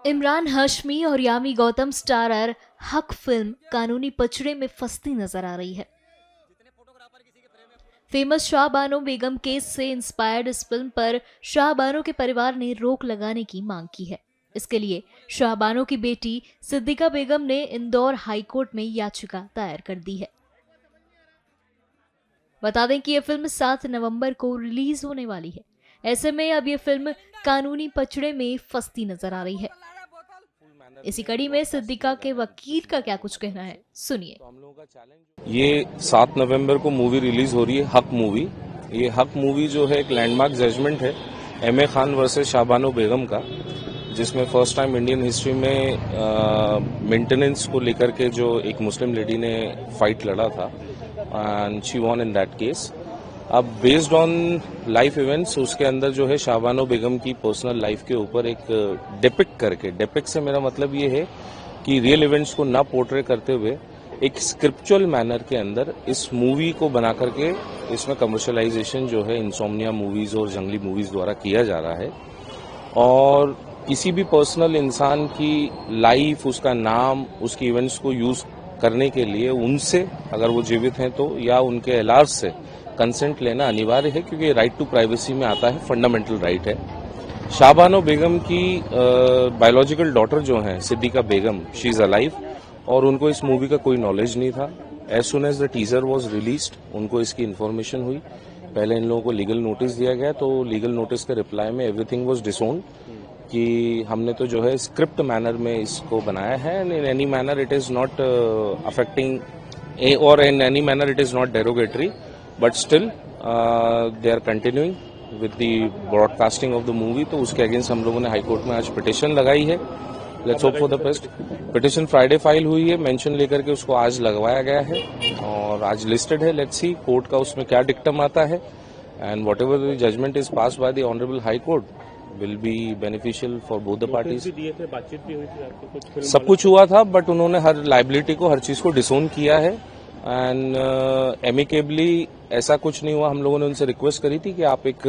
इमरान हाशमी और यामी गौतम स्टारर हक फिल्म कानूनी पचड़े में फंसती नजर आ रही है। फेमस शाहबानो बेगम केस से इंस्पायर्ड इस फिल्म पर शाहबानो के परिवार ने रोक लगाने की मांग की है। इसके लिए शाहबानो की बेटी सिद्दीका बेगम ने इंदौर हाईकोर्ट में याचिका दायर कर दी है। बता दें कि यह फिल्म 7 नवंबर को रिलीज होने वाली है। ऐसे में अब यह फिल्म कानूनी पचड़े में फंसती नजर आ रही है। इसी कड़ी में सिद्दीका के वकील का क्या कुछ कहना है, सुनिए। ये 7 नवंबर को मूवी रिलीज हो रही है, हक मूवी। ये हक मूवी जो है एक लैंडमार्क जजमेंट है एम.ए. खान वर्सेस शाहबानो बेगम का, जिसमें फर्स्ट टाइम इंडियन हिस्ट्री में मेंटेनेंस को लेकर के जो एक मुस्लिम लेडी ने फाइट लड़ा था and she von in that case. अब बेस्ड ऑन लाइफ इवेंट्स उसके अंदर जो है शाहबानो बेगम की पर्सनल लाइफ के ऊपर एक डिपिक्ट करके, डिपिक्ट से मेरा मतलब ये है कि रियल इवेंट्स को ना पोर्ट्रे करते हुए एक स्क्रिप्चुअल मैनर के अंदर इस मूवी को बना करके इसमें कमर्शियलाइजेशन जो है इंसोम्निया मूवीज और जंगली मूवीज द्वारा किया जा रहा है। और किसी भी पर्सनल इंसान की लाइफ, उसका नाम, उसकी इवेंट्स को यूज करने के लिए उनसे, अगर वो जीवित हैं तो, या उनके एलार्ज से कंसेंट लेना अनिवार्य है, क्योंकि राइट टू प्राइवेसी में आता है, फंडामेंटल राइट है। शाहबानो बेगम की बायोलॉजिकल डॉटर जो है Siddiqa Begum, she is alive, और उनको इस मूवी का कोई नॉलेज नहीं था। As soon as the teaser was released उनको इसकी इन्फॉर्मेशन हुई। पहले इन लोगों को लीगल नोटिस दिया गया, तो लीगल नोटिस के रिप्लाई में एवरीथिंग वाज डिसोन्ड कि हमने तो जो है स्क्रिप्ट मैनर में इसको बनाया है, and in any manner it is not affecting और in any manner it is not derogatory, but still they are continuing with the broadcasting of the movie. तो उसके अगेंस्ट हम लोगों ने हाईकोर्ट में आज पिटिशन लगाई है। Let's hope for the best. Petition Friday file हुई है, मेंशन लेकर के उसको आज लगवाया गया है और आज लिस्टेड है। लेट्स सी कोर्ट का उसमें क्या डिक्टम आता है, and whatever the judgment is pass by the honourable high court will be beneficial for both the parties. बातचीत भी हुई थी, सब कुछ हुआ था, बट उन्होंने हर लाइबिलिटी को, हर चीज को डिसोन किया है एंड एमिकेबली ऐसा कुछ नहीं हुआ। हम लोगों ने उनसे रिक्वेस्ट करी थी कि आप एक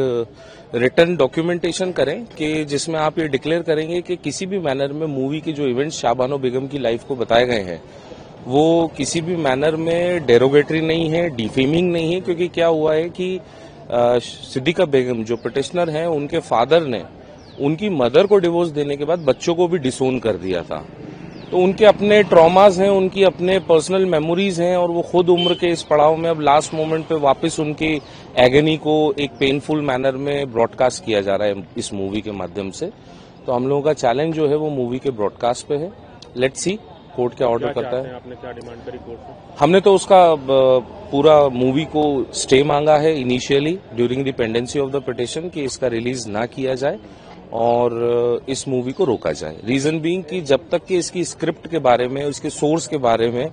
रिटर्न डॉक्यूमेंटेशन करें कि जिसमें आप ये डिक्लेयर करेंगे कि किसी भी मैनर में मूवी के जो इवेंट्स शाहबानो बेगम की लाइफ को बताए गए हैं वो किसी भी मैनर में डेरोगेटरी नहीं है, डिफेमिंग नहीं है। क्योंकि क्या हुआ है कि सिद्दीका बेगम जो पिटिशनर हैं, उनके फादर ने उनकी मदर को डिवोर्स देने के बाद बच्चों को भी डिसोन कर दिया था। तो उनके अपने ट्रॉमाज हैं, उनकी अपने पर्सनल मेमोरीज हैं, और वो खुद उम्र के इस पड़ाव में अब लास्ट मोमेंट पे वापस उनकी एगनी को एक पेनफुल मैनर में ब्रॉडकास्ट किया जा रहा है इस मूवी के माध्यम से। तो हम लोगों का चैलेंज जो है वो मूवी के ब्रॉडकास्ट पे है। लेट्स सी कोर्ट क्या ऑर्डर करता है। आपने क्या डिमांड करी कोर्ट से? हमने तो उसका पूरा मूवी को स्टे मांगा है initially during the pendency of the petition कि इसका रिलीज ना किया जाए और इस मूवी को रोका जाए। रीजन बीइंग कि जब तक कि इसकी स्क्रिप्ट के बारे में, उसके सोर्स के बारे में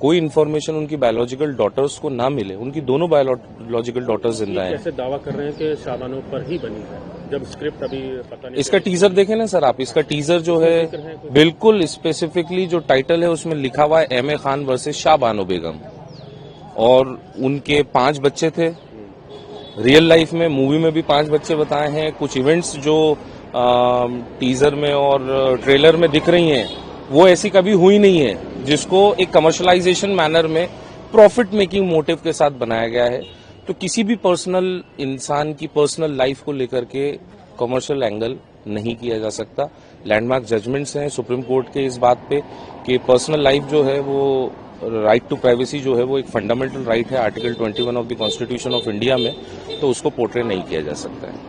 कोई इन्फॉर्मेशन उनकी बायोलॉजिकल डॉटर्स को ना मिले। उनकी दोनों बायोलॉजिकल डॉटर्स जिंदा हैं। कैसे दावा कर रहे हैं कि शाहबानो पर ही बनी है जब स्क्रिप्ट अभी पता नहीं। इसका टीजर देखें ना सर आप, इसका टीजर जो है बिल्कुल स्पेसिफिकली जो टाइटल है उसमें लिखा हुआ है एम.ए. खान वर्सेस शाहबानो बेगम, और उनके 5 बच्चे थे। रियल लाइफ में मूवी में भी 5 बच्चे बताए हैं। कुछ इवेंट्स जो टीजर में और ट्रेलर में दिख रही हैं वो ऐसी कभी हुई नहीं है, जिसको एक कमर्शलाइजेशन मैनर में प्रॉफिट मेकिंग मोटिव के साथ बनाया गया है। तो किसी भी पर्सनल इंसान की पर्सनल लाइफ को लेकर के कमर्शियल एंगल नहीं किया जा सकता। लैंडमार्क जजमेंट्स हैं सुप्रीम कोर्ट के इस बात पे कि पर्सनल लाइफ जो है वो, राइट टू प्राइवेसी जो है वो एक फंडामेंटल राइट है article 21 of the constitution of India में, तो उसको पोर्ट्रे नहीं किया जा सकता है।